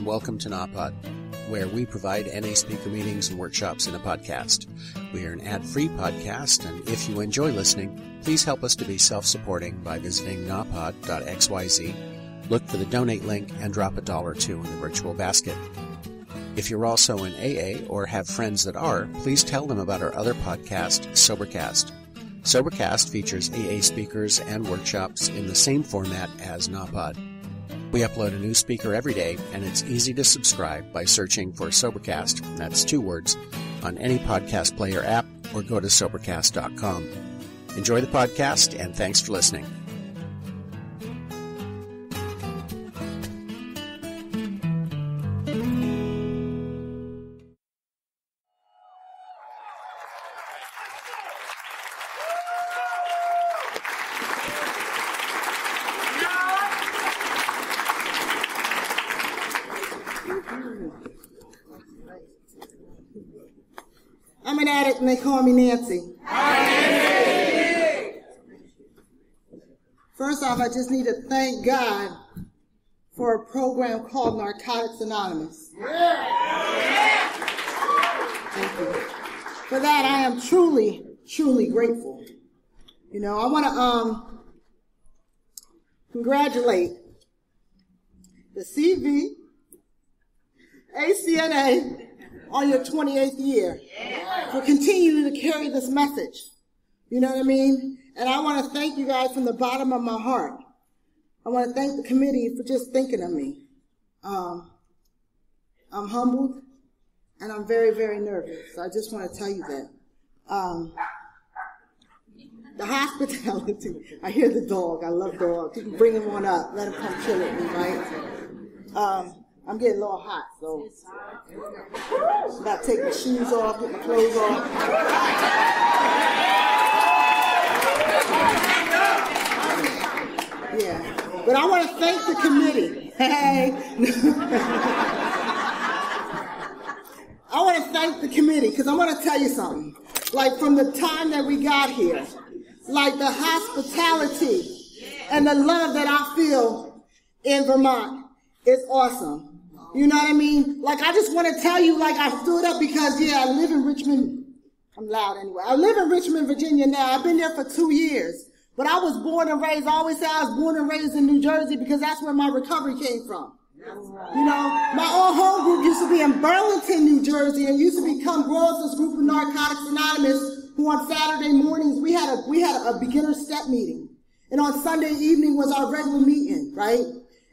welcome to NAPOD, where we provide NA speaker meetings and workshops in a podcast. We are an ad-free podcast, and if you enjoy listening, please help us to be self-supporting by visiting napod.xyz, look for the donate link, and drop $1 or $2 in the virtual basket. If you're also in AA or have friends that are, please tell them about our other podcast, Sobercast. Sobercast features AA speakers and workshops in the same format as NAPOD. We upload a new speaker every day, and it's easy to subscribe by searching for Sobercast, that's 2 words, on any podcast player app, or go to Sobercast.com. Enjoy the podcast, and thanks for listening. I'm an addict and they call me Nancy. First off, I just need to thank God for a program called Narcotics Anonymous. Thank you. For that, I am truly, truly grateful. You know, I want to congratulate the CVACNA on your 28th year for continuing to carry this message. You know what I mean? And I want to thank you guys from the bottom of my heart. I want to thank the committee for just thinking of me. I'm humbled and I'm very, very nervous. So I just want to tell you that. The hospitality, I hear the dog. I love dogs. You can bring him on up. Let him come chill with me, right? I'm getting a little hot, so I got to take my shoes off, get my clothes off. Yeah, but I want to thank the committee. Hey. I want to thank the committee because I want to tell you something. Like from the time that we got here, like the hospitality and the love that I feel in Vermont is awesome. You know what I mean? Like, I just want to tell you, like, I stood up because, yeah, I live in Richmond. I'm loud anyway. I live in Richmond, Virginia now. I've been there for 2 years. But I was born and raised, I always say I was born and raised in New Jersey because that's where my recovery came from. You know, my old home group used to be in Burlington, New Jersey, and used to become Gross, this group of Narcotics Anonymous, who on Saturday mornings, we had a beginner step meeting. And on Sunday evening was our regular meeting, right?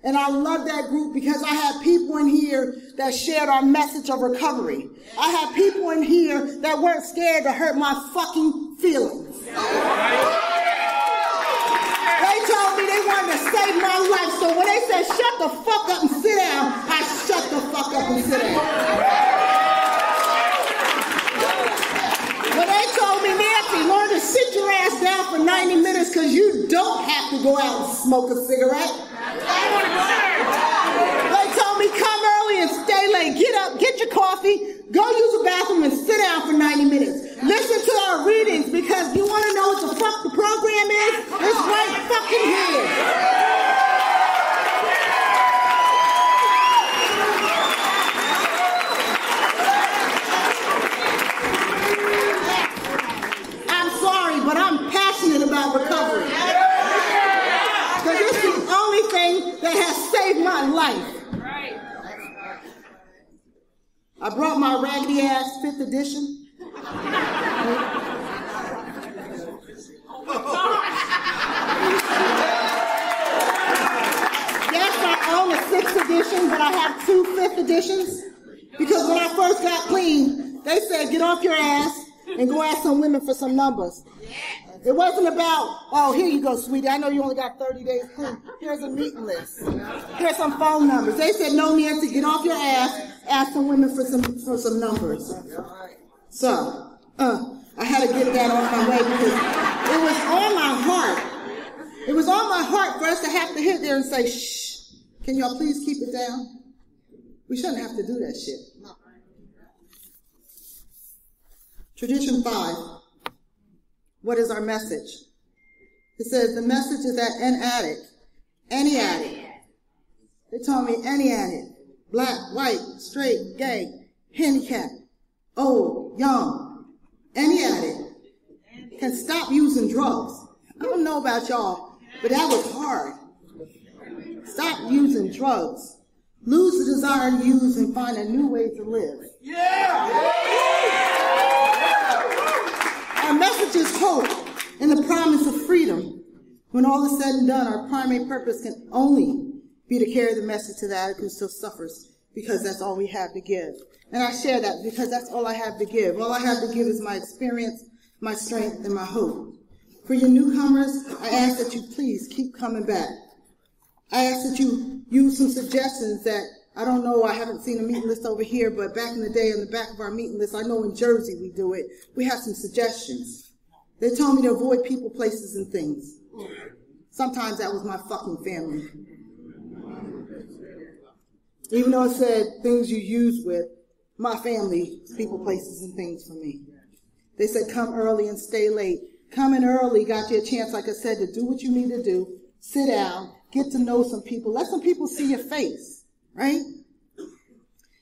And I love that group because I had people in here that shared our message of recovery. I had people in here that weren't scared to hurt my fucking feelings. They told me they wanted to save my life, so when they said shut the fuck up and sit down, I shut the fuck up and sit down. When they told me, Nancy, learn to sit your ass down for 90 minutes because you don't have to go out and smoke a cigarette. They told me come early and stay late. Get up, get your coffee, go use the bathroom and sit down for 90 minutes. Listen to our readings because you want to know what the fuck the program is? It's right fucking here. I'm sorry, but I'm passionate about recovery. Because this is the only thing that has saved my life. I brought my raggedy ass 5th edition. Yes, I own a 6th edition, but I have 2 5th editions. Because when I first got clean, they said, get off your ass and go ask some women for some numbers. It wasn't about, oh, here you go, sweetie. I know you only got 30 days clean. Here's a meeting list. Here's some phone numbers. They said, no, Nancy, get off your ass, ask some women for some numbers. So, I had to get that off my way because it was on my heart. It was on my heart for us to have to hit there and say, shh, can y'all please keep it down? We shouldn't have to do that shit. Tradition 5. What is our message? It says the message is that any addict, they told me any addict, black, white, straight, gay, handicapped, old, young, any addict can stop using drugs. I don't know about y'all, but that was hard. Stop using drugs. Lose the desire to use and find a new way to live. Yeah! Our message is hope and the promise of freedom. When all is said and done, our primary purpose can only be to carry the message to the addict who still suffers, because that's all we have to give. And I share that because that's all I have to give. All I have to give is my experience, my strength, and my hope. For your newcomers, I ask that you please keep coming back. I ask that you use some suggestions that, I don't know, I haven't seen a meeting list over here, but back in the day on the back of our meeting list, I know in Jersey we do it, we have some suggestions. They told me to avoid people, places, and things. Sometimes that was my fucking family. Even though it said things you use with, my family, people, places, and things for me. They said come early and stay late. Coming early got you a chance, like I said, to do what you need to do, sit down, get to know some people, let some people see your face, right?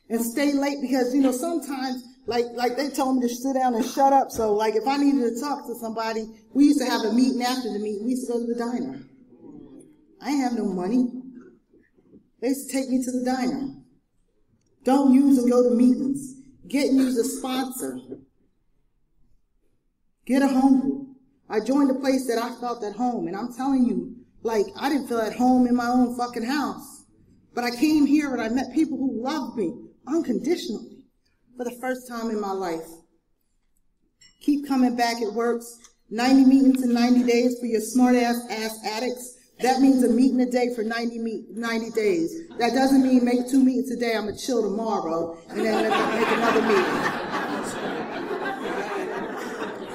And stay late because, sometimes, like they told me to sit down and shut up. So, like, if I needed to talk to somebody, we used to have a meeting after the meeting. We used to go to the diner. I ain't have no money. They used to take me to the diner. Don't use and go to meetings. Get and use a sponsor. Get a home group. I joined a place that I felt at home, and I'm telling you, like, I didn't feel at home in my own fucking house. But I came here and I met people who loved me unconditionally for the first time in my life. Keep coming back, it works. 90 meetings in 90 days for your smart-ass addicts. That means a meeting a day for 90 days. That doesn't mean make 2 meetings a day, I'm going to chill tomorrow, and then make another meeting.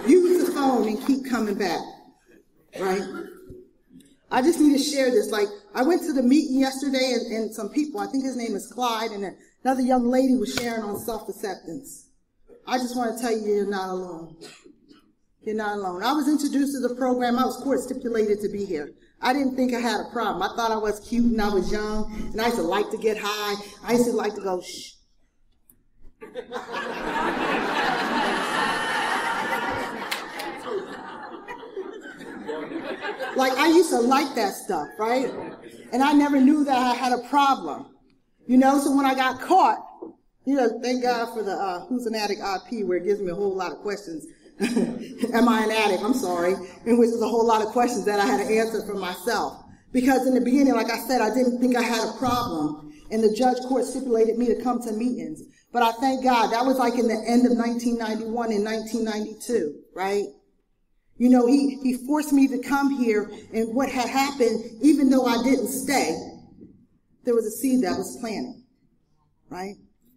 Use the phone and keep coming back, right? I just need to share this. Like, I went to the meeting yesterday, and some people, I think his name is Clyde, and another young lady was sharing on self-acceptance. I just want to tell you, you're not alone. You're not alone. I was introduced to the program. I was court stipulated to be here. I didn't think I had a problem. I thought I was cute and I was young, and I used to like to get high. I used to like to go, shh. Like, I used to like that stuff, right? And I never knew that I had a problem. So when I got caught, thank God for the Who's an Addict IP, where it gives me a whole lot of questions. Am I an addict? I'm sorry. In which is a whole lot of questions that I had to answer for myself. Because in the beginning, like I said, I didn't think I had a problem. And the judge court stipulated me to come to meetings. But I thank God, that was like in the end of 1991 and 1992, right? He forced me to come here, and what had happened, even though I didn't stay, there was a seed that was planted, right?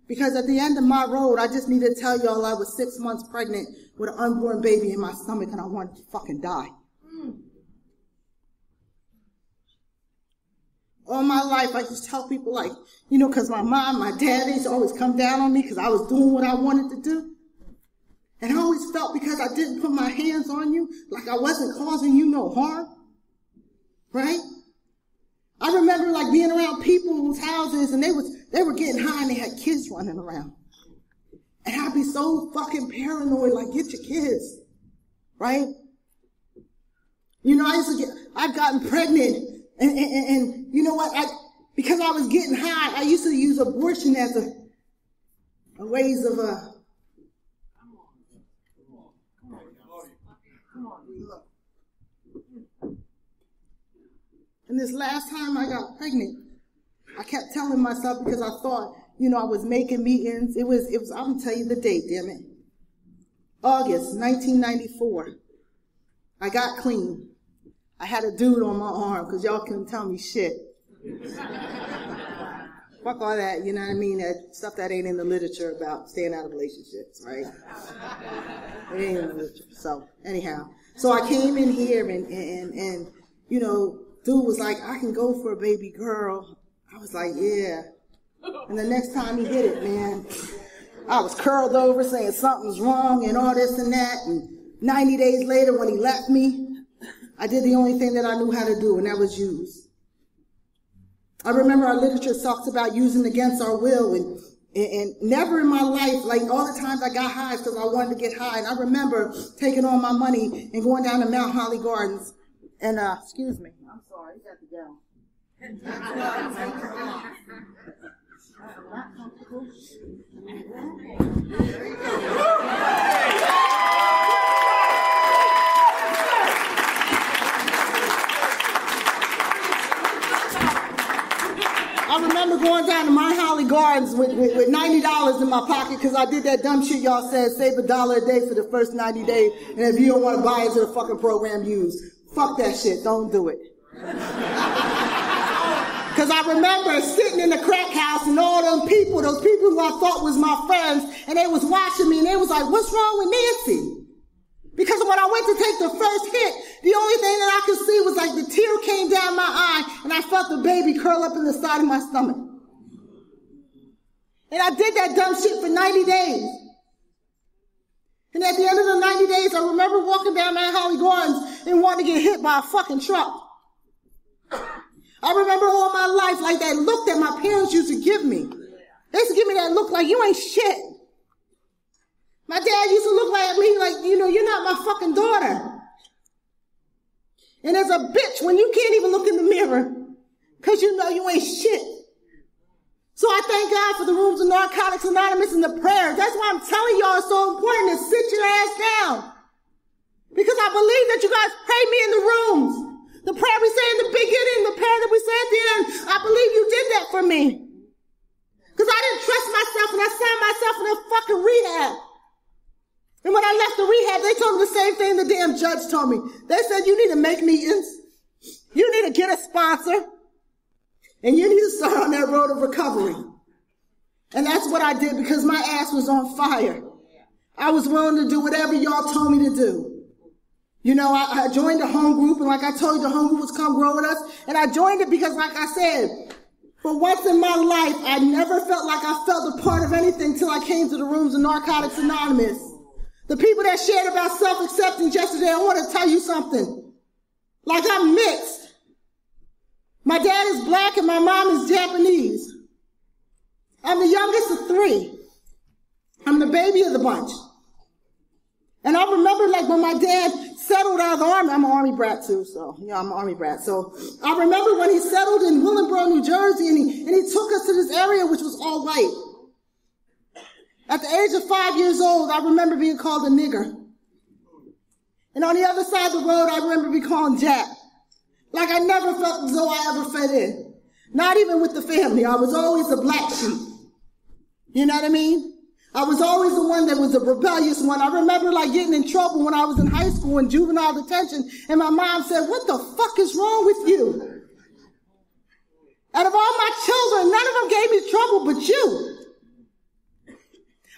Because at the end of my road, I just need to tell y'all I was 6 months pregnant with an unborn baby in my stomach, and I wanted to fucking die. All my life, I used to tell people, like, because my mom, my dad, they used to always come down on me because I was doing what I wanted to do. And I always felt because I didn't put my hands on you, like I wasn't causing you no harm, right? I remember like being around people's houses and they were getting high and they had kids running around. And I'd be so fucking paranoid, like, get your kids, right? I've gotten pregnant and you know what? Because I was getting high, I used to use abortion as a ways of And this last time I got pregnant, I kept telling myself, because I thought, I was making meetings. It was, I'm going to tell you the date, damn it. August 1994. I got clean. I had a dude on my arm because y'all couldn't tell me shit. Fuck all that, you know what I mean? That stuff that ain't in the literature about staying out of relationships, right? It ain't in the literature. So, anyhow. So I came in here and dude was like, I can go for a baby girl. I was like, yeah. And the next time he did it, man, I was curled over saying something's wrong and all this and that. And 90 days later, when he left me, I did the only thing that I knew how to do, and that was use. I remember our literature talks about using against our will, and never in my life, like all the times I got high because I wanted to get high. And I remember taking all my money and going down to Mount Holly Gardens and, excuse me, I'm sorry, you got to go. Not comfortable. I remember going down to Mount Holly Gardens with $90 in my pocket because I did that dumb shit y'all said, save $1 a day for the first 90 days, and if you don't want to buy into the fucking program, use. Fuck that shit. Don't do it. Because I remember sitting in the crack house and all those people who I thought was my friends, and they was watching me, and they was like, what's wrong with Nancy? Because when I went to take the first hit, the only thing that I could see was like the tear came down my eye, and I felt the baby curl up in the side of my stomach. And I did that dumb shit for 90 days. And at the end of the 90 days, I remember walking down Mount Holly Gardens and wanting to get hit by a fucking truck. I remember all my life like that look that my parents used to give me. They used to give me that look like, you ain't shit. My dad used to look at me like, you're not my fucking daughter. And as a bitch, when you can't even look in the mirror, because you know you ain't shit. So I thank God for the rooms of Narcotics Anonymous and the prayers. That's why I'm telling y'all it's so important to sit your ass down. Because I believe that you guys prayed me in the rooms. The prayer we say in the beginning, the prayer that we say at the end, I believe you did that for me. Because I didn't trust myself and I signed myself in a fucking rehab. And when I left the rehab, they told me the same thing the damn judge told me. They said, you need to make meetings. You need to get a sponsor. And you need to start on that road of recovery. And that's what I did because my ass was on fire. I was willing to do whatever y'all told me to do. I joined the home group, and like I told you, the home group was come grow with us. And I joined it because, like I said, for once in my life, I never felt like I felt a part of anything till I came to the rooms of Narcotics Anonymous. The people that shared about self-acceptance yesterday, I want to tell you something. Like, I'm mixed. My dad is black and my mom is Japanese. I'm the youngest of 3. I'm the baby of the bunch. And I remember, like, when my dad settled out of the army, I'm an army brat too, so, I'm an army brat. So I remember when he settled in Willingboro, New Jersey, and he took us to this area which was all white. At the age of 5 years old, I remember being called a nigger. And on the other side of the road, I remember being called Jap. Like I never felt as though I ever fit in. Not even with the family. I was always the black sheep. You know what I mean? I was always the one that was the rebellious one. I remember like getting in trouble when I was in high school in juvenile detention, and my mom said, what the fuck is wrong with you? Out of all my children, none of them gave me trouble but you.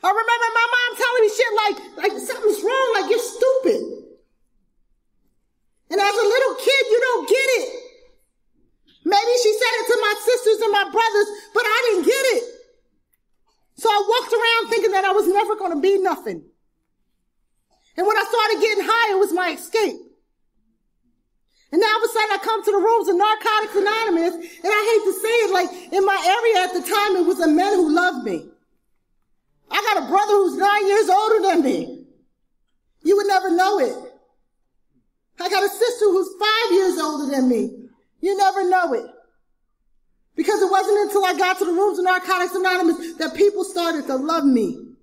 I remember my mom telling me shit like something's wrong, like you're stupid. And as a little kid, you don't get it. Maybe she said it to my sisters and my brothers, but I didn't get it. So I walked around thinking that I was never going to be nothing. And when I started getting high, it was my escape. And now all of a sudden I come to the rooms of Narcotics Anonymous, and I hate to say it, like in my area at the time, it was the men who loved me. I got a brother who's 9 years older than me. You would never know it. I got a sister who's 5 years older than me. You never know it. Because it wasn't until I got to the rooms of Narcotics Anonymous that people started to love me.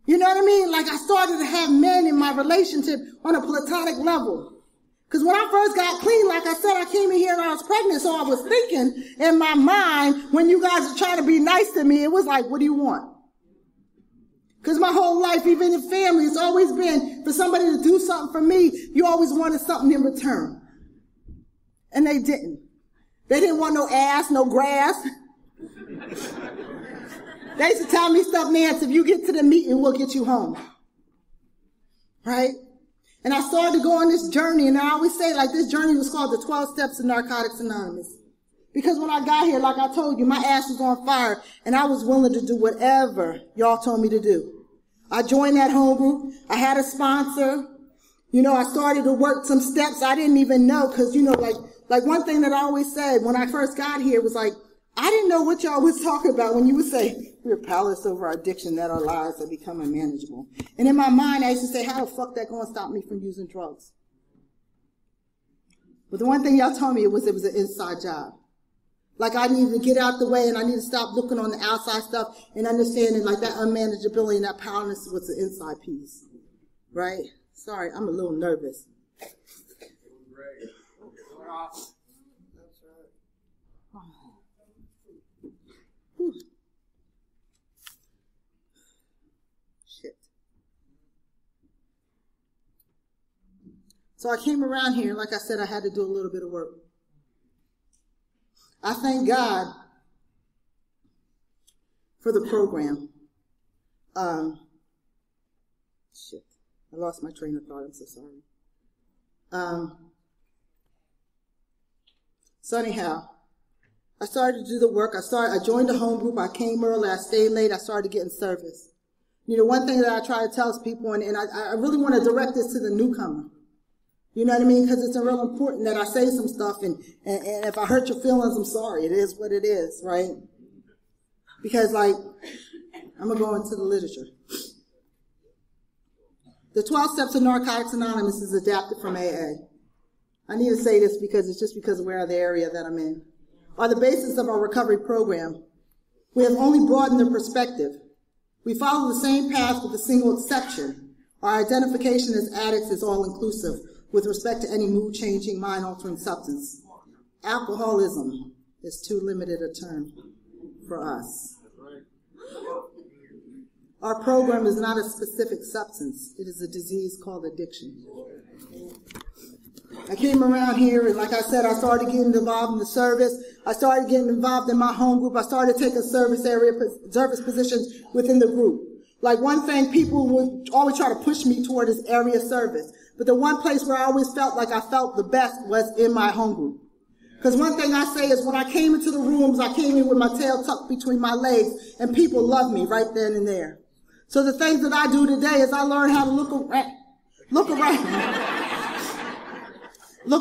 You know what I mean? Like I started to have men in my relationship on a platonic level. Because when I first got clean, like I said, I came in here and I was pregnant, so I was thinking in my mind, when you guys are trying to be nice to me, it was like, what do you want? Because my whole life, even in family, it's always been for somebody to do something for me, you always wanted something in return. And they didn't. They didn't want no ass, no grass. They used to tell me stuff, Nancy, if you get to the meeting, we'll get you home. Right? And I started to go on this journey, and I always say, like, this journey was called the 12 Steps of Narcotics Anonymous. Because when I got here, like I told you, my ass was on fire, and I was willing to do whatever y'all told me to do. I joined that home group. I had a sponsor, You know, I started to work some steps I didn't even know, because, you know, like one thing that I always said when I first got here was like, I didn't know what y'all was talking about when you would say, we're powerless over our addiction, that our lives have become unmanageable. And in my mind, I used to say, how the fuck that going to stop me from using drugs? But the one thing y'all told me it was an inside job. Like, I needed to get out the way, and I need to stop looking on the outside stuff and understanding, like, that unmanageability and that powerlessness was the inside piece. Right? Sorry, I'm a little nervous. Shit. So I came around here, and like I said, I had to do a little bit of work. I thank God for the program. Shit. I lost my train of thought. I'm so sorry. So anyhow, I started to do the work. I joined the home group. I came early. I stayed late. I started getting service. You know, one thing that I try to tell people, and I really want to direct this to the newcomer. You know what I mean? Because it's real important that I say some stuff, and if I hurt your feelings, I'm sorry. It is what it is, right? Because, like, I'm going to go into the literature. The 12 Steps of Narcotics Anonymous is adapted from AA. I need to say this because it's just because of where the area that I'm in. Are the basis of our recovery program. We have only broadened the perspective. We follow the same path with a single exception. Our identification as addicts is all-inclusive with respect to any mood-changing, mind-altering substance. Alcoholism is too limited a term for us. Our program is not a specific substance. It is a disease called addiction. I came around here, and like I said, I started getting involved in the service. I started getting involved in my home group. I started taking service positions within the group. Like, one thing, people would always try to push me toward is area service. But the one place where I always felt like I felt the best was in my home group. Because one thing I say is when I came into the rooms, I came in with my tail tucked between my legs, and people loved me right then and there. So the things that I do today is I learn how to look around. Look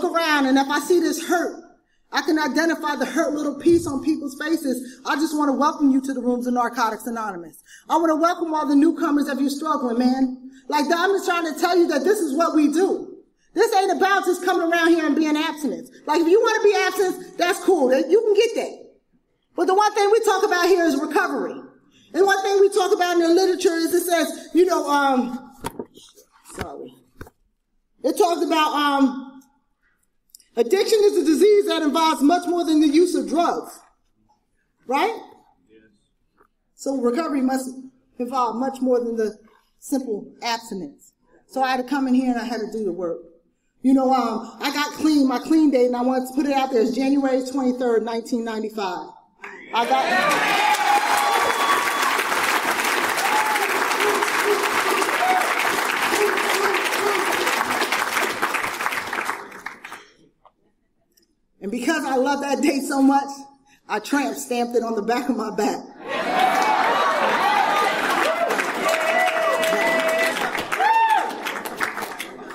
around, and if I see this hurt, I can identify the hurt little piece on people's faces. I just want to welcome you to the rooms of Narcotics Anonymous. I want to welcome all the newcomers if you're struggling, man. Like, I'm just trying to tell you that this is what we do. This ain't about just coming around here and being abstinent. Like, if you want to be abstinent, that's cool. You can get that. But the one thing we talk about here is recovery. And one thing we talk about in the literature is it says, you know, it talks about, addiction is a disease that involves much more than the use of drugs. Right? Yes. So recovery must involve much more than the simple abstinence. So I had to come in here and I had to do the work. You know, I got clean, my clean date, and I wanted to put it out there. It's January 23rd, 1995. And because I love that date so much, I tramp stamped it on the back of my back.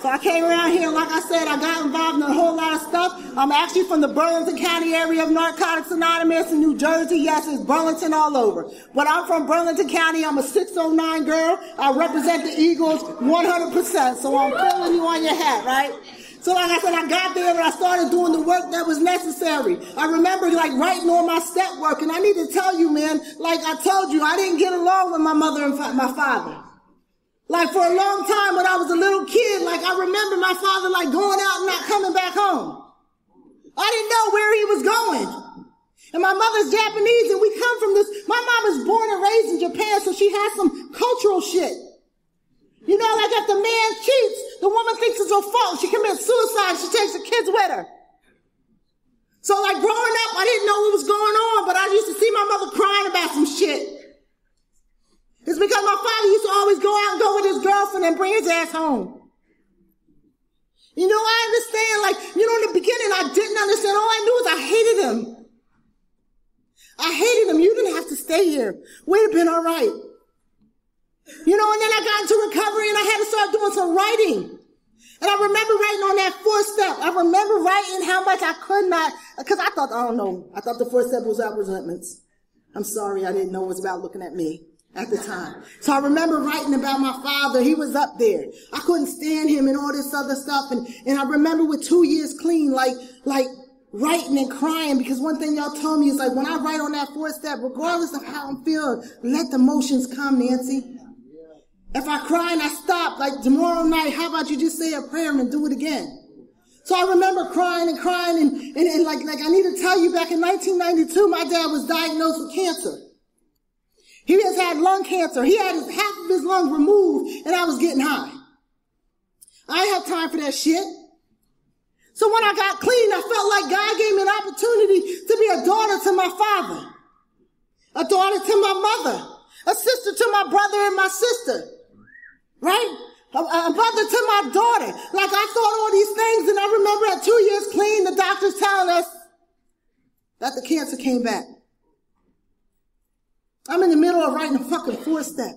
So I came around here, like I said, I got involved in a whole lot of stuff. I'm actually from the Burlington County area of Narcotics Anonymous in New Jersey. Yes, it's Burlington all over. But I'm from Burlington County. I'm a 609 girl. I represent the Eagles 100%. So I'm feeling you on your hat, right? So like I said, I got there and I started doing the work that was necessary. I remember like writing on my step work, and I need to tell you, man, like I told you, I didn't get along with my mother and my father. Like for a long time when I was a little kid, like I remember my father like going out and not coming back home. I didn't know where he was going. And my mother's Japanese and we come from this, my mom was born and raised in Japan, so she has some cultural shit. You know, like if the man cheats, the woman thinks it's her fault. She commits suicide. She takes the kids with her. So like growing up, I didn't know what was going on, but I used to see my mother crying about some shit. It's because my father used to always go out and go with his girlfriend and bring his ass home. You know, I understand, like, you know, in the beginning, I didn't understand. All I knew is I hated him. I hated him. You didn't have to stay here. We'd have been all right. You know, and then I got into recovery and I had to start doing some writing. And I remember writing on that 4th step. I remember writing how much I could not, because I thought the 4th step was about resentments. I'm sorry, I didn't know it was about looking at me at the time. So I remember writing about my father. He was up there. I couldn't stand him and all this other stuff. And I remember with 2 years clean, like writing and crying, because one thing y'all told me is like, when I write on that 4th step, regardless of how I'm feeling, let the emotions come, Nancy. If I cry and I stop, like tomorrow night, how about you just say a prayer and do it again? So I remember crying and like I need to tell you, back in 1992, my dad was diagnosed with cancer. He has had lung cancer. He had half of his lung removed, and I was getting high. I ain't have time for that shit. So when I got clean, I felt like God gave me an opportunity to be a daughter to my father, a daughter to my mother, a sister to my brother and my sister, right? A brother to my daughter. Like, I thought all these things, and I remember at 2 years clean, the doctors telling us that the cancer came back. I'm in the middle of writing a fucking 4th step.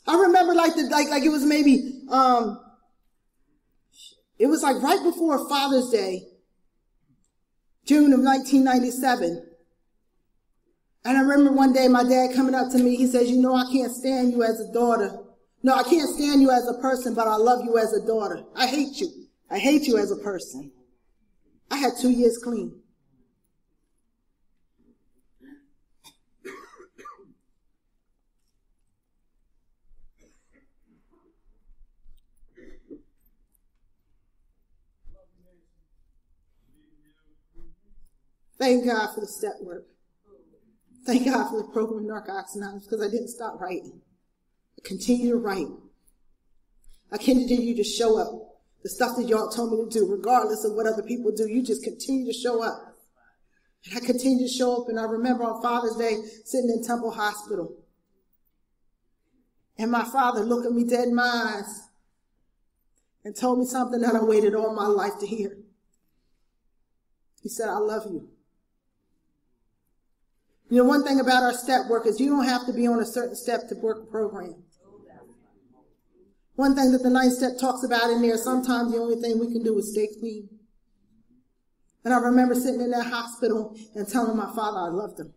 I remember like it was maybe, it was like right before Father's Day, June of 1997. And I remember one day my dad coming up to me, he says, you know, I can't stand you as a daughter. No, I can't stand you as a person, but I love you as a daughter. I hate you. I hate you as a person. I had 2 years clean. Thank God for the step work. Thank God for the program Narcotics Anonymous, because I didn't stop writing. I continue to write. I continue to show up. The stuff that y'all told me to do, regardless of what other people do, you just continue to show up. And I continue to show up, and I remember on Father's Day sitting in Temple Hospital. And my father looked at me dead in my eyes and told me something that I waited all my life to hear. He said, I love you. You know, one thing about our step work is you don't have to be on a certain step to work a program. One thing that the 9th step talks about in there, sometimes the only thing we can do is stay clean. And I remember sitting in that hospital and telling my father I loved him.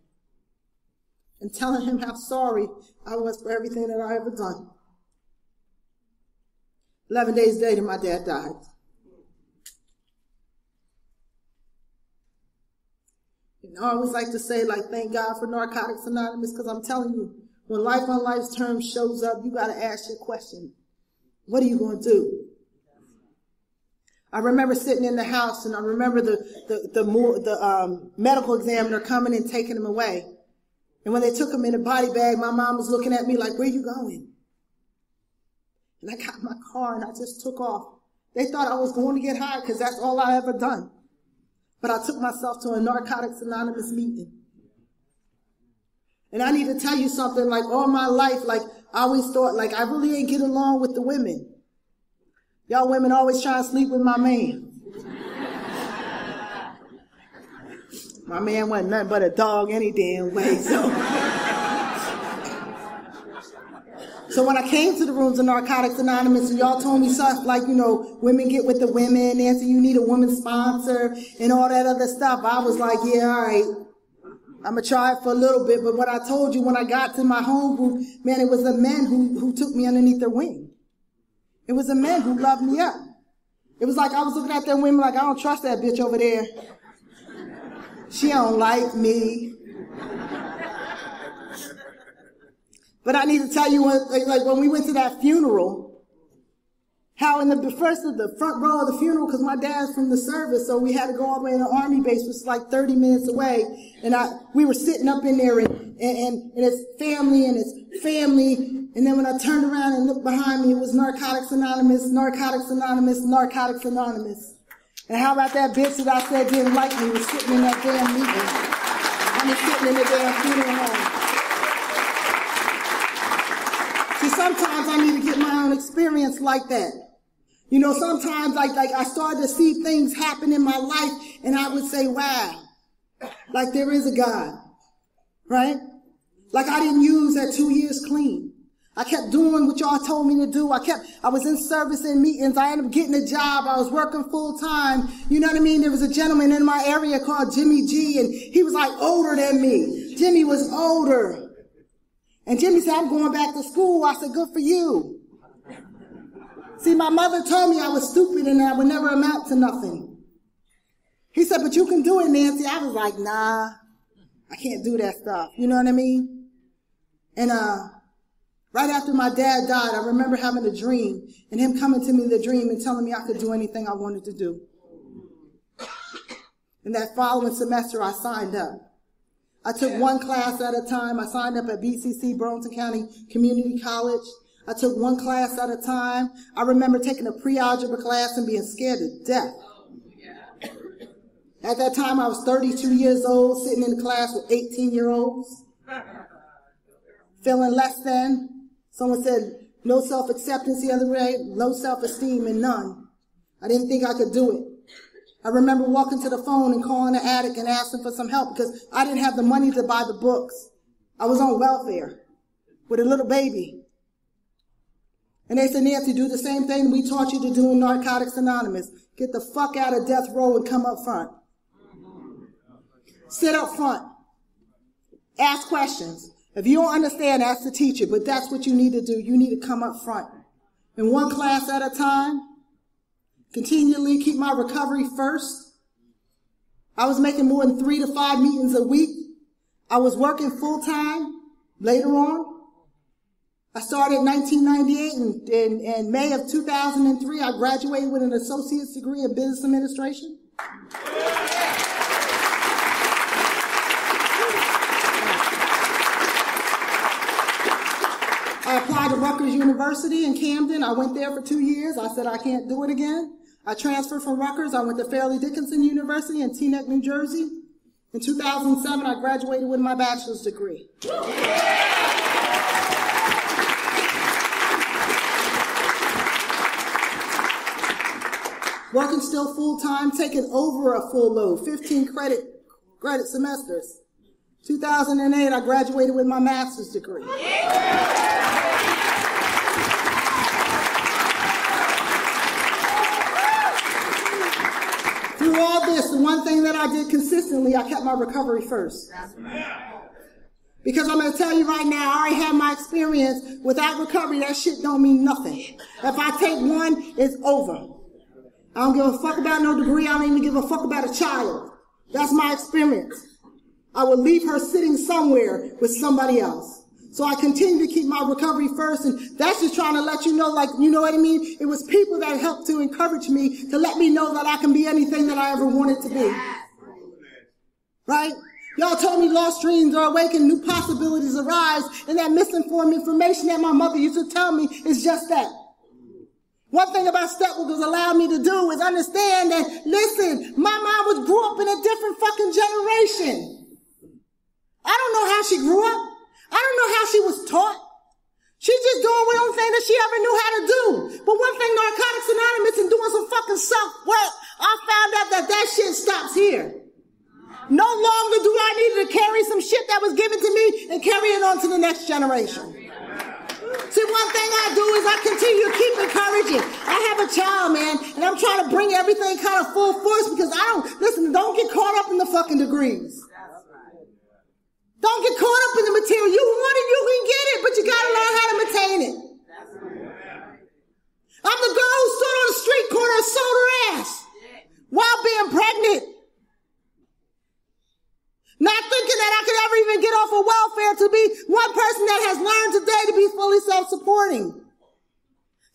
And telling him how sorry I was for everything that I ever done. 11 days later, my dad died. And I always like to say, like, thank God for Narcotics Anonymous, because I'm telling you, when life on life's terms shows up, you got to ask your question. What are you going to do? I remember sitting in the house, and I remember the medical examiner coming and taking him away. And when they took him in a body bag, my mom was looking at me like, where you going? And I got in my car, and I just took off. They thought I was going to get high, because that's all I ever done. But I took myself to a Narcotics Anonymous meeting. And I need to tell you something, like all my life, like I always thought, like I really ain't get along with the women. Y'all women always try to sleep with my man. My man wasn't nothing but a dog any damn way, So when I came to the rooms of Narcotics Anonymous and y'all told me stuff like, you know, women get with the women, Nancy, you need a woman sponsor and all that other stuff, I was like, yeah, all right, I'm going to try it for a little bit. But what I told you when I got to my home group, man, it was the men who took me underneath their wing. It was the men who loved me up. It was like I was looking at them women like, I don't trust that bitch over there. She don't like me. But I need to tell you, when we went to that funeral, how in the front row of the funeral, because my dad's from the service, so we had to go all the way in the Army base, which was like 30 minutes away. And we were sitting up in there, and it's family, and it's family. And then when I turned around and looked behind me, it was Narcotics Anonymous, Narcotics Anonymous, Narcotics Anonymous. And how about that bitch that I said didn't like me was sitting in that damn meeting? I was sitting in the damn funeral home. See, sometimes I need to get my own experience like that. You know, sometimes like I started to see things happen in my life, and I would say, wow, like there is a God, right? Like I didn't use that 2 years clean. I kept doing what y'all told me to do. I was in service in meetings. I ended up getting a job. I was working full time. You know what I mean? There was a gentleman in my area called Jimmy G, and he was like older than me. Jimmy was older. And Jimmy said, I'm going back to school. I said, good for you. See, my mother told me I was stupid and I would never amount to nothing. He said, but you can do it, Nancy. I was like, nah, I can't do that stuff. You know what I mean? And, right after my dad died, I remember having a dream and him coming to me in the dream and telling me I could do anything I wanted to do. And that following semester, I signed up. I took one class at a time. I signed up at BCC, Burlington County Community College. I took one class at a time. I remember taking a pre-algebra class and being scared to death. At that time, I was 32 years old, sitting in the class with 18-year-olds, feeling less than. Someone said, no self-acceptance the other way, low self-esteem, and none. I didn't think I could do it. I remember walking to the phone and calling the attic and asking for some help because I didn't have the money to buy the books. I was on welfare with a little baby. And they said, Nancy, do the same thing we taught you to do in Narcotics Anonymous. Get the fuck out of death row and come up front. Sit up front. Ask questions. If you don't understand, ask the teacher, but that's what you need to do. You need to come up front. And one class at a time, continually keep my recovery first. I was making more than 3 to 5 meetings a week. I was working full time later on. I started in 1998, and in May of 2003, I graduated with an associate's degree in business administration. I applied to Rutgers University in Camden. I went there for 2 years. I said I can't do it again. I transferred from Rutgers. I went to Fairleigh Dickinson University in Teaneck, New Jersey. In 2007, I graduated with my bachelor's degree. Working still full-time, taking over a full load, 15 credit semesters. 2008, I graduated with my master's degree. Through all this, the one thing that I did consistently, I kept my recovery first. Because I'm going to tell you right now, I already have my experience. Without recovery, that shit don't mean nothing. If I take one, it's over. I don't give a fuck about no degree. I don't even give a fuck about a child. That's my experience. I will leave her sitting somewhere with somebody else. So I continue to keep my recovery first, and that's just trying to let you know, like, you know what I mean? It was people that helped to encourage me, to let me know that I can be anything that I ever wanted to be. Right? Y'all told me lost dreams are awakened, new possibilities arise, and that misinformed information that my mother used to tell me is just that. One thing about Stepwork has allowed me to do is understand that, listen, my mom grew up in a different fucking generation. I don't know how she grew up. I don't know how she was taught. She's just doing one thing that she ever knew how to do. But one thing, Narcotics Anonymous and doing some fucking self-work, I found out that shit stops here. No longer do I need to carry some shit that was given to me and carry it on to the next generation. See, one thing I do is I continue to keep encouraging. I have a child, man, and I'm trying to bring everything kind of full force because don't get caught up in the fucking degrees. Don't get caught up in the material. You want it, you can get it, but you got to learn how to maintain it. I'm the girl who stood on the street corner and sold her ass while being pregnant. Not thinking that I could ever even get off of welfare to be one person that has learned today to be fully self-supporting.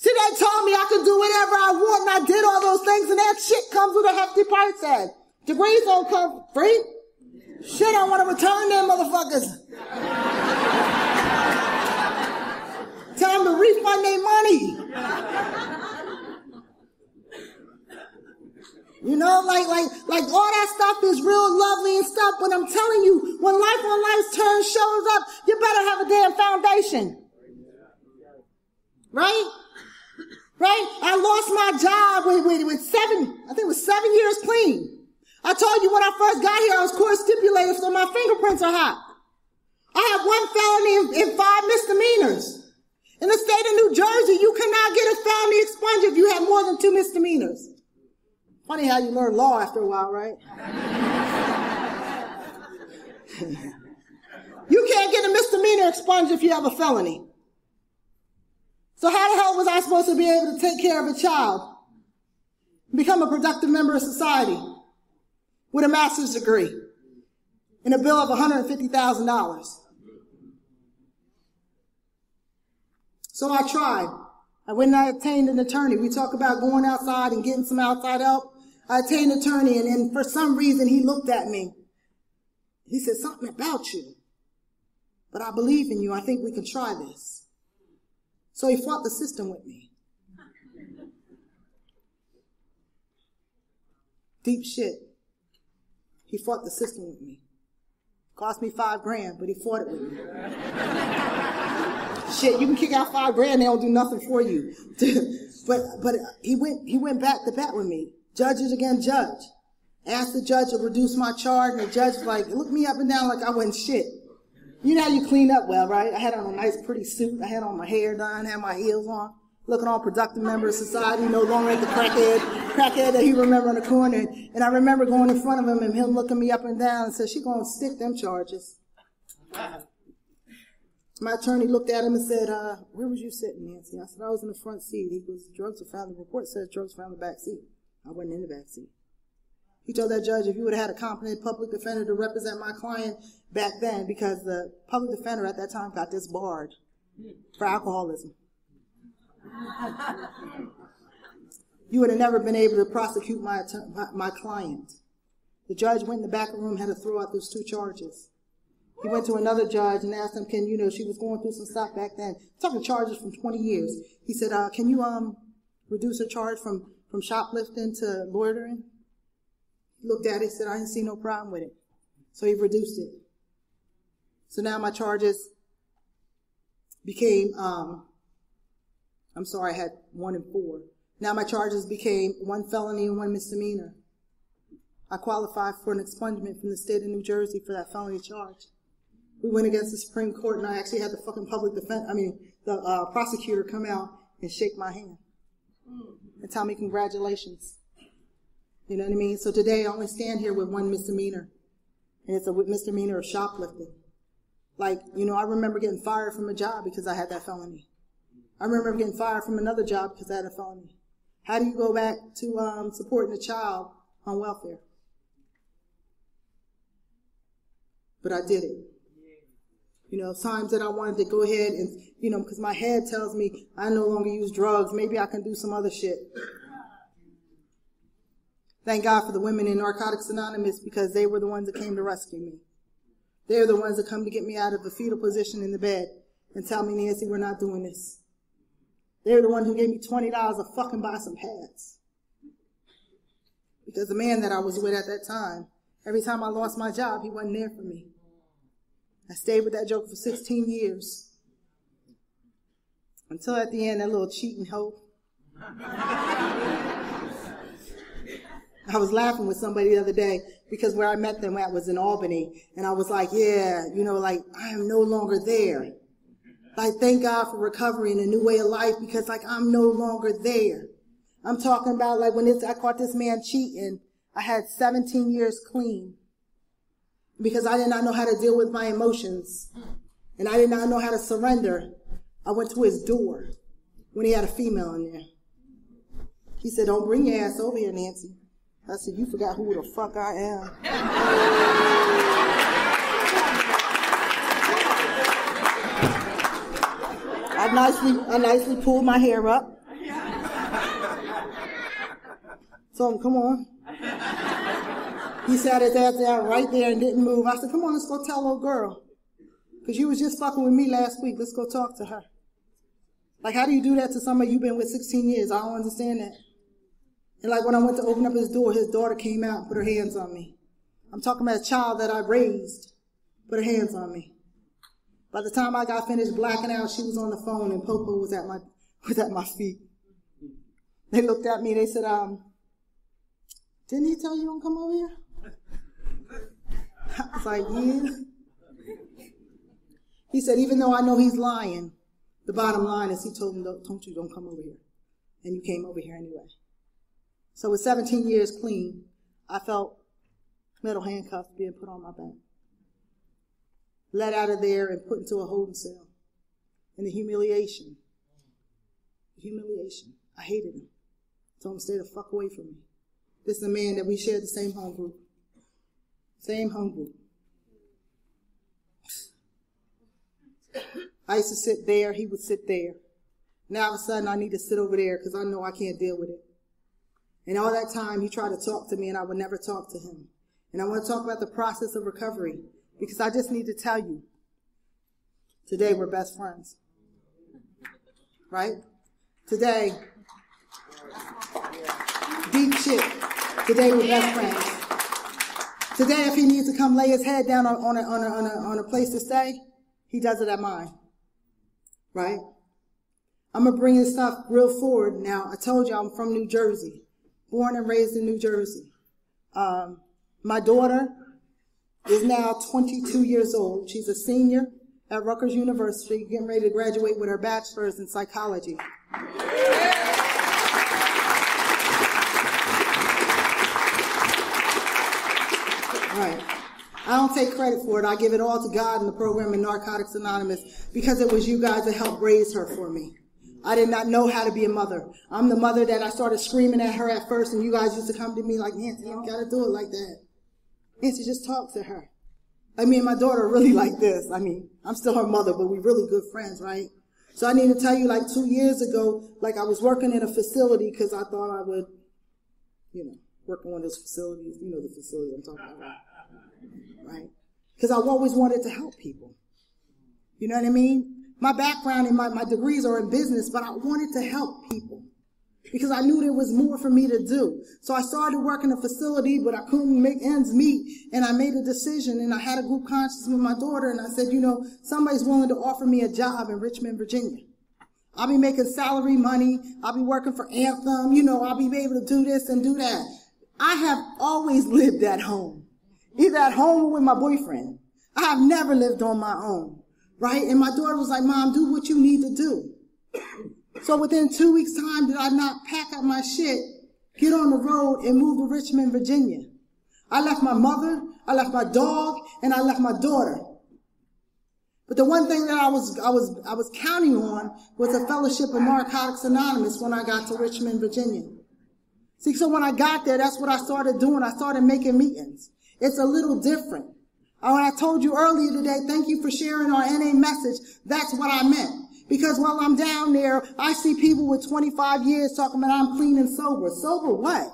See, they told me I could do whatever I want, and I did all those things, and that shit comes with a hefty price tag. Degrees don't come free. Shit, I want to return them motherfuckers. Time to refund their money. You know, like all that stuff is real lovely and stuff, but I'm telling you, when life on life's turn shows up, you better have a damn foundation. Right? Right? I lost my job with 7 years clean. I told you when I first got here, I was court stipulated, so my fingerprints are hot. I have 1 felony and 5 misdemeanors. In the state of New Jersey, you cannot get a felony expunged if you have more than 2 misdemeanors. Funny how you learn law after a while, right? You can't get a misdemeanor expunged if you have a felony. So how the hell was I supposed to be able to take care of a child, become a productive member of society with a master's degree and a bill of $150,000? So I tried. I went and I obtained an attorney. We talk about going outside and getting some outside help. I obtained an attorney, and for some reason he looked at me. He said, something about you. But I believe in you. I think we can try this. So he fought the system with me. Deep shit. He fought the system with me. Cost me $5,000, but he fought it with me. Shit, you can kick out $5,000, they don't do nothing for you. but he went back to bat with me. Judges against judge. Asked the judge to reduce my charge, and the judge was like, looked me up and down like I wasn't shit. You know how you clean up well, right? I had on a nice pretty suit. I had on my hair done, had my heels on, looking all productive member of society, no longer at the crackhead that he remember in the corner. And I remember going in front of him and him looking me up and down and said, she gonna stick them charges. My attorney looked at him and said, where was you sitting, Nancy? I said, I was in the front seat. He goes, drugs were found. The report says drugs were found in the back seat. I wasn't in the back seat. He told that judge if you would have had a competent public defender to represent my client back then, because the public defender at that time got disbarred for alcoholism, you would have never been able to prosecute my client. The judge went in the back room, had to throw out those 2 charges. He went to another judge and asked him, she was going through some stuff back then. Talking charges from 20 years. He said, can you reduce her charge from shoplifting to loitering? He looked at it and said, I didn't see no problem with it. So he reduced it. So now my charges became, I had 1 and 4. Now my charges became 1 felony and 1 misdemeanor. I qualified for an expungement from the state of New Jersey for that felony charge. We went against the Supreme Court, and I actually had the fucking the prosecutor come out and shake my hand and tell me congratulations. You know what I mean? So today I only stand here with 1 misdemeanor, and it's a misdemeanor of shoplifting. I remember getting fired from a job because I had that felony. I remember getting fired from another job because I had a felony. How do you go back to supporting a child on welfare? But I did it. Times that I wanted to go ahead and, because my head tells me I no longer use drugs, maybe I can do some other shit. Thank God for the women in Narcotics Anonymous, because they were the ones that came to rescue me. They're the ones that come to get me out of the fetal position in the bed and tell me, Nancy, we're not doing this. They're the ones who gave me $20 to fucking buy some pads. Because the man that I was with at that time, every time I lost my job, he wasn't there for me. I stayed with that joker for 16 years. Until at the end, that little cheating hoe. I was laughing with somebody the other day because where I met them at was in Albany. And I was like, I am no longer there. Thank God for recovery and a new way of life, because I'm no longer there. I'm talking about when I caught this man cheating, I had 17 years clean. Because I did not know how to deal with my emotions. And I did not know how to surrender. I went to his door when he had a female in there. He said, don't bring your ass over here, Nancy. I said, you forgot who the fuck I am. I nicely pulled my hair up. Told him, come on. He sat his ass down right there and didn't move. I said, come on, let's go tell old girl. Because you was just fucking with me last week. Let's go talk to her. How do you do that to somebody you've been with 16 years? I don't understand that. And when I went to open up his door, his daughter came out and put her hands on me. I'm talking about a child that I raised, put her hands on me. By the time I got finished blacking out, she was on the phone and Popo was at my feet. They looked at me, they said, didn't he tell you don't come over here? I was like, yeah. He said, even though I know he's lying, The bottom line is he told him, don't come over here. And you came over here anyway. So with 17 years clean, I felt metal handcuffs being put on my back. Let out of there and put into a holding cell. And the humiliation. I hated him. Told him to stay the fuck away from me. This is a man that we shared the same home group. I used to sit there, he would sit there. Now all of a sudden I need to sit over there because I know I can't deal with it. And all that time he tried to talk to me and I would never talk to him. And I want to talk about the process of recovery because I just need to tell you, today we're best friends. Right? Today, deep shit. Today we're best friends. Today if he needs to come lay his head down on a place to stay, he does it at mine. Right? I'm going to bring this stuff real forward now. I told you I'm from New Jersey. Born and raised in New Jersey. My daughter is now 22 years old. She's a senior at Rutgers University, getting ready to graduate with her bachelor's in psychology. Right. I don't take credit for it. I give it all to God and the program in Narcotics Anonymous because it was you guys that helped raise her for me. I did not know how to be a mother. I'm the mother that I started screaming at her at first, and you guys used to come to me like, Nancy, you don't got to do it like that. Nancy, just talk to her. Me and my daughter are really like this. I'm still her mother, but we're really good friends, right? So I need to tell you, 2 years ago, I was working in a facility because I thought I would, work in one of those facilities. You know the facility I'm talking about, right? Because I've always wanted to help people. You know what I mean? My background and my degrees are in business, but I wanted to help people because I knew there was more for me to do. So I started working in a facility, but I couldn't make ends meet, and I made a decision, and I had a group conscience with my daughter, and I said, somebody's willing to offer me a job in Richmond, Virginia. I'll be making salary money. I'll be working for Anthem. I'll be able to do this and do that. I have always lived at home, either at home or with my boyfriend. I have never lived on my own. Right? And my daughter was like, Mom, do what you need to do. So within 2 weeks' time, did I not pack up my shit, get on the road, and move to Richmond, Virginia? I left my mother, I left my dog, and I left my daughter. But the one thing that I was counting on was a fellowship of Narcotics Anonymous when I got to Richmond, Virginia. See, so when I got there, that's what I started doing. I started making meetings. It's a little different. When I told you earlier today, thank you for sharing our NA message, that's what I meant. Because while I'm down there, I see people with 25 years talking about I'm clean and sober. Sober what?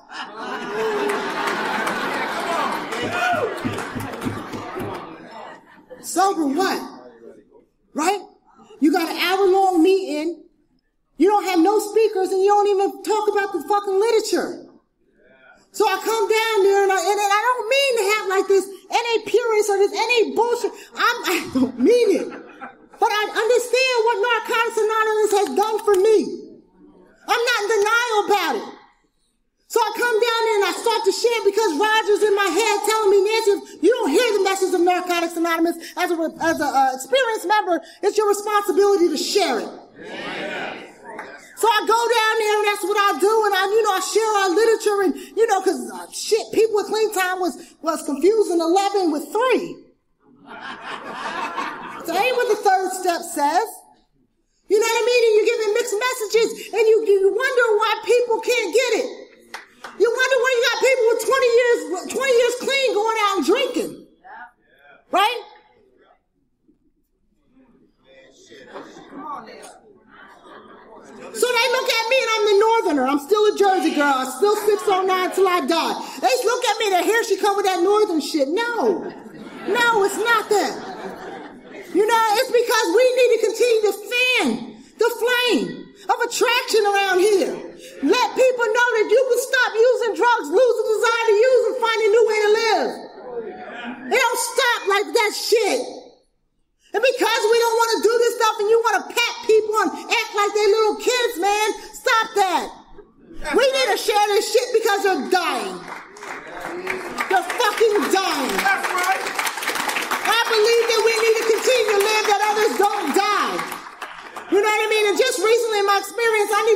Sober what? Right? You got an hour-long meeting, you don't have no speakers, and you don't even talk about the fucking literature. So I come down there, and I don't mean to have this NA purist or this NA bullshit. I don't mean it. But I understand what Narcotics Anonymous has done for me. I'm not in denial about it. So I come down there and I start to share because Roger's in my head telling me, Nancy, if you don't hear the message of Narcotics Anonymous as a experienced member, it's your responsibility to share it. Yeah. So I go down there and that's what I do, and I share our literature, and because people with clean time was confusing 11 with 3. So that ain't what the third step says. You know what I mean? And you're giving mixed messages, and you wonder why people can't get it. You wonder why you got people with 20 years clean going out and drinking, right? Come on now. So they look at me and I'm the northerner. I'm still a Jersey girl. I'm still 609 till I die. They look at me and here she come with that northern shit. No, it's not that. It's because we need to continue to fan the flame of attraction around here. Let people know that you can stop using drugs, lose the desire to use, and find a new way to live. They don't stop like that shit. And because we don't want to do this stuff and you want to pat people and act like they're little kids, man, stop that. We need to share this shit because they're dying. They're fucking dying. That's right. I believe that we need to continue to live that others don't die. You know what I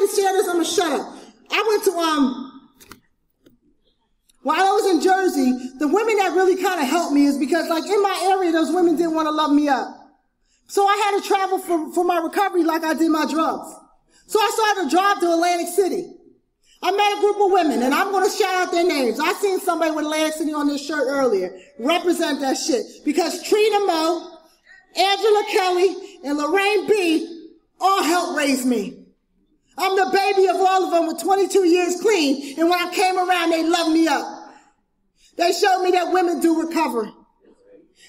need to share this, I'm going to shut up. I went to, while I was in Jersey, the women that really kind of helped me is because, like, in my area, those women didn't want to love me up. So I had to travel for my recovery like I did my drugs. So I started to drive to Atlantic City. I met a group of women, and I'm going to shout out their names. I seen somebody with Atlantic City on their shirt earlier. Represent that shit. Because Trina Moe, Angela Kelly, and Lorraine B. all helped raise me. I'm the baby of all of them with 22 years clean, and when I came around, they loved me up. They showed me that women do recover.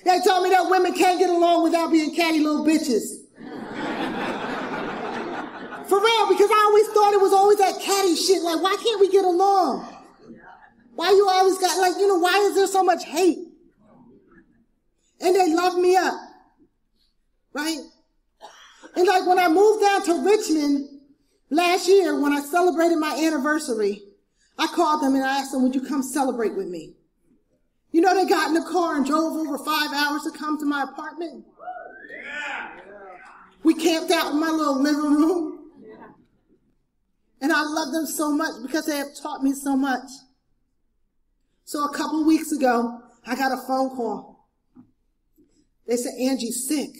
They told me that women can't get along without being catty little bitches. For real, because I always thought it was always that catty shit. Like, why can't we get along? Why you always got, like, you know, why is there so much hate? And they love me up. Right? And like when I moved down to Richmond last year, when I celebrated my anniversary, I called them and I asked them, would you come celebrate with me? You know, they got in the car and drove over 5 hours to come to my apartment. We camped out in my little living room. And I love them so much because they have taught me so much. So a couple of weeks ago, I got a phone call. They said, Angie's sick.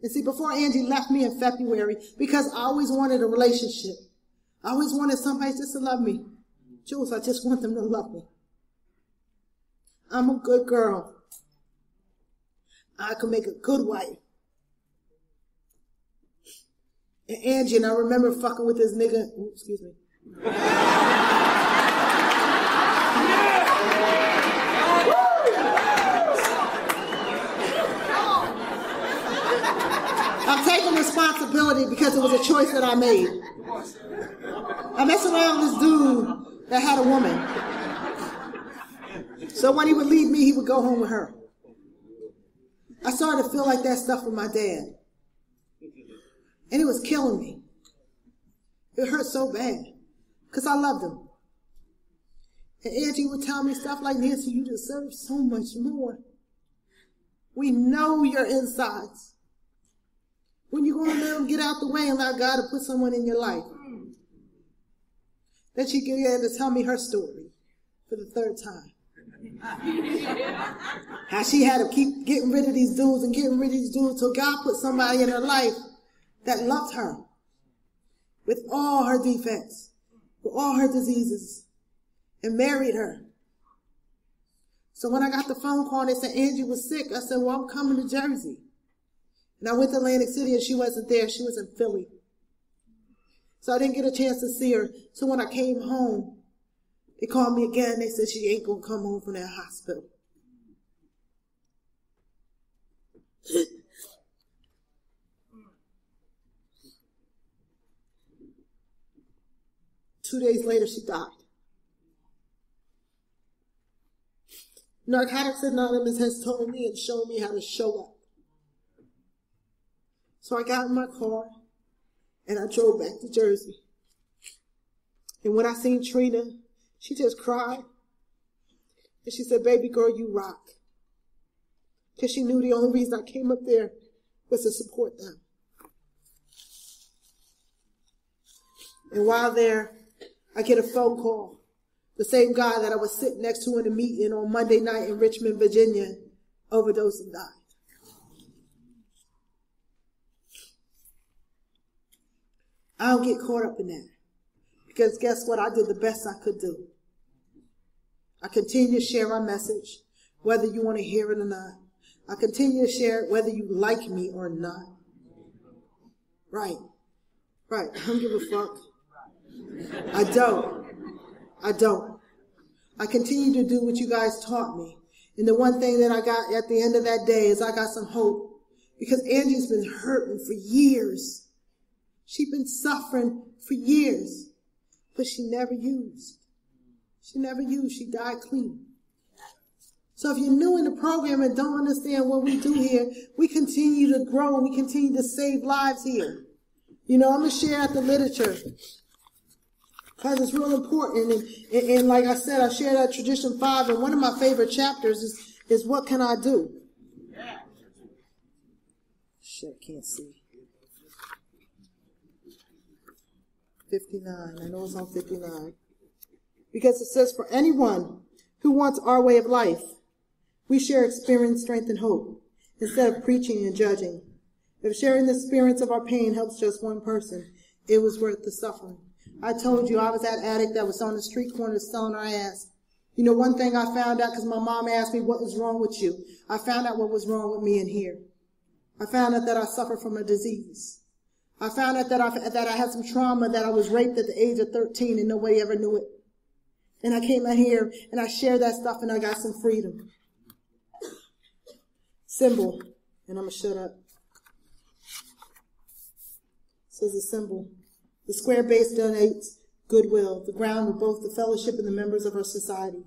And see, before Angie left me in February, because I always wanted a relationship. I always wanted somebody just to love me. Jules, I just want them to love me. I'm a good girl. I can make a good wife. And Angie, and I remember fucking with this nigga. Ooh, excuse me. I'm taking responsibility because it was a choice that I made. I messed around with this dude that had a woman. So when he would leave me, he would go home with her. I started to feel like that stuff with my dad. And it was killing me. It hurt so bad. Because I loved him. And Angie would tell me stuff like, Nancy, you deserve so much more. We know your insides. When you're going to let him get out the way and allow God to put someone in your life. Then she began to tell me her story for the third time. How she had to keep getting rid of these dudes and getting rid of these dudes till God put somebody in her life that loved her with all her defects, with all her diseases, and married her. So when I got the phone call and they said Angie was sick, I said, well, I'm coming to Jersey. And I went to Atlantic City and she wasn't there. She was in Philly. So I didn't get a chance to see her. So when I came home, they called me again. They said she ain't going to come home from that hospital. Two days later, she died. Narcotics Anonymous has told me and shown me how to show up. So I got in my car and I drove back to Jersey. And when I seen Trina, she just cried. And she said, baby girl, you rock. Because she knew the only reason I came up there was to support them. And while there, I get a phone call. The same guy that I was sitting next to in a meeting on Monday night in Richmond, Virginia, overdosed and died. I don't get caught up in that. Because guess what? I did the best I could do. I continue to share my message, whether you want to hear it or not. I continue to share it whether you like me or not. Right. I don't give a fuck. I don't. I continue to do what you guys taught me. And the one thing that I got at the end of that day is I got some hope. Because Angie's been hurting for years. She's been suffering for years. But she never used. She died clean. So if you're new in the program and don't understand what we do here, we continue to grow and we continue to save lives here. You know, I'm going to share out the literature. Because it's real important. And like I said, I shared that Tradition 5, and one of my favorite chapters is what can I do? Shit, I can't see. 59. I know it's on 59. Because it says, for anyone who wants our way of life, we share experience, strength, and hope, instead of preaching and judging. If sharing the experience of our pain helps just one person, it was worth the suffering. I told you I was that addict that was on the street corner selling our ass. You know, one thing I found out, because my mom asked me, what was wrong with you? I found out what was wrong with me in here. I found out that I suffered from a disease. I found out that I had some trauma, that I was raped at the age of 13 and nobody ever knew it. And I came out here and I shared that stuff and I got some freedom. Symbol. And I'm going to shut up. It says a symbol. The square base donates goodwill, the ground of both the fellowship and the members of our society.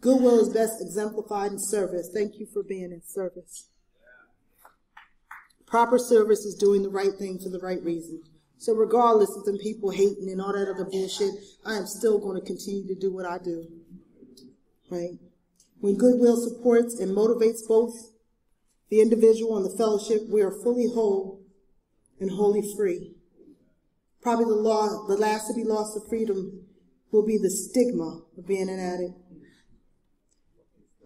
Goodwill is best exemplified in service. Thank you for being in service. Proper service is doing the right thing for the right reason. So regardless of them people hating and all that other bullshit, I am still going to continue to do what I do. Right? When goodwill supports and motivates both the individual and the fellowship, we are fully whole and wholly free. Probably the last to be lost of freedom will be the stigma of being an addict.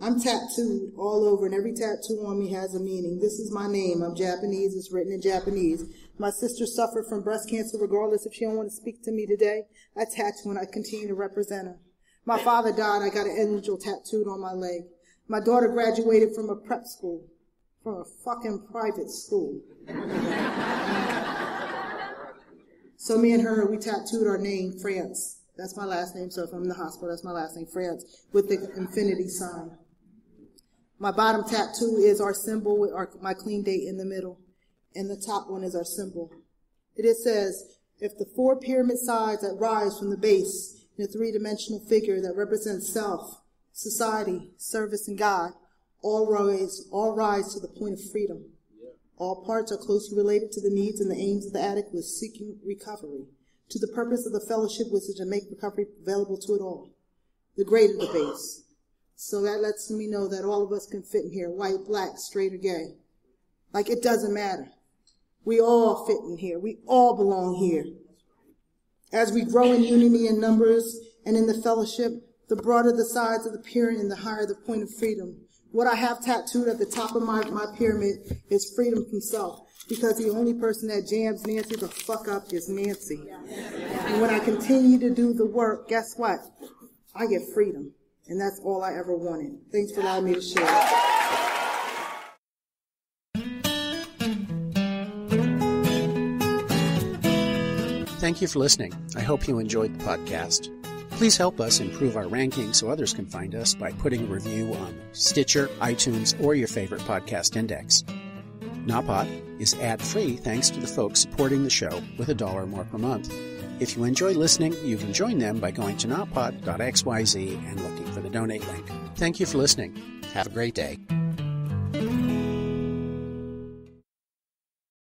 I'm tattooed all over, and every tattoo on me has a meaning. This is my name. I'm Japanese. It's written in Japanese. My sister suffered from breast cancer. Regardless if she don't want to speak to me today, I tattoo and I continue to represent her. My father died. I got an angel tattooed on my leg. My daughter graduated from a prep school, from a fucking private school. So me and her, we tattooed our name, France. That's my last name. So if I'm in the hospital, that's my last name, France, with the infinity sign. My bottom tattoo is our symbol with my clean date in the middle. And the top one is our symbol. It says, if the four pyramid sides that rise from the base in a three-dimensional figure that represents self, society, service, and God, all rise to the point of freedom. All parts are closely related to the needs and the aims of the addict with seeking recovery, to the purpose of the fellowship, which is to make recovery available to it all. The greater the base. So that lets me know that all of us can fit in here, white, black, straight, or gay. Like, it doesn't matter. We all fit in here. We all belong here. As we grow in unity in numbers and in the fellowship, the broader the sides of the pyramid and the higher the point of freedom. What I have tattooed at the top of my pyramid is freedom from self, because the only person that jams Nancy the fuck up is Nancy. And when I continue to do the work, guess what? I get freedom. And that's all I ever wanted. Thanks for allowing me to share. Thank you for listening. I hope you enjoyed the podcast. Please help us improve our ranking so others can find us by putting a review on Stitcher, iTunes, or your favorite podcast index. NAPOD is ad-free thanks to the folks supporting the show with $1 more per month. If you enjoy listening, you can join them by going to napod.xyz and looking for the donate link. Thank you for listening. Have a great day.